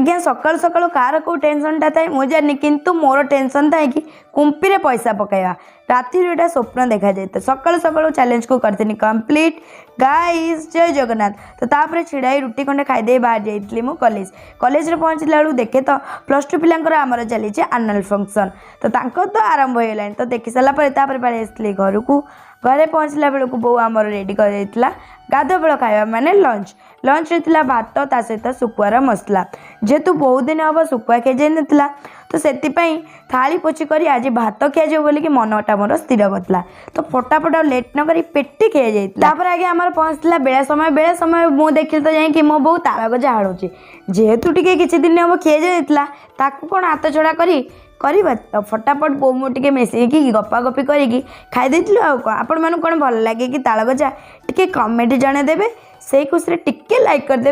आज्ञा सकाल सकाल कार को टेंशनटा थाए मु जानी किंतु मोर टेंशन थाए कि कुंपी पैसा पकाइबा राति एटा स्वप्न देखा जाए सकाल सकाल चैलेंज को करथिनी कंप्लीट गाइस जय जगन्नाथ। तो तापर छिड़ाई रुटी खंडे खाईदे बाहर जाइली मु कॉलेज रे पहुँचला बेलू देखे तो +2 पिलांकर आमर चली एनुअल फंक्शन तो तांको तो आरंभ हो गलानी तो देखी सारा पर पड़े आसली घर को घरे पहुँचला बेलू बो आमर रेडी कर गाधुआ बेल खाଇବା माने लंच रे भात ता सहित सुकुआर मसला जेहेतु बहुत दिन हम सुकुआ खे जाइना तो से थाली पोछि कर आज भात खिया बोलिक मनटा मोर स्थिर करता तो फटाफट लेट न करी पेटी खिया जापर आगे आम पहुँचला बेला समय मुझे देखिली तो जाकि मो बो ताल गजा हाड़ुची जेहेतु टे किसी दिन हम खिया जाइला ताकू कौन हाथ छड़ा करवा तो फटाफट बो मुझे मिसेकी गपागपी करी खाई आपण मानू कौन भल लगे कि ताल गजा टे कमेंट जन देवे से खुशी टिके लाइक करदे।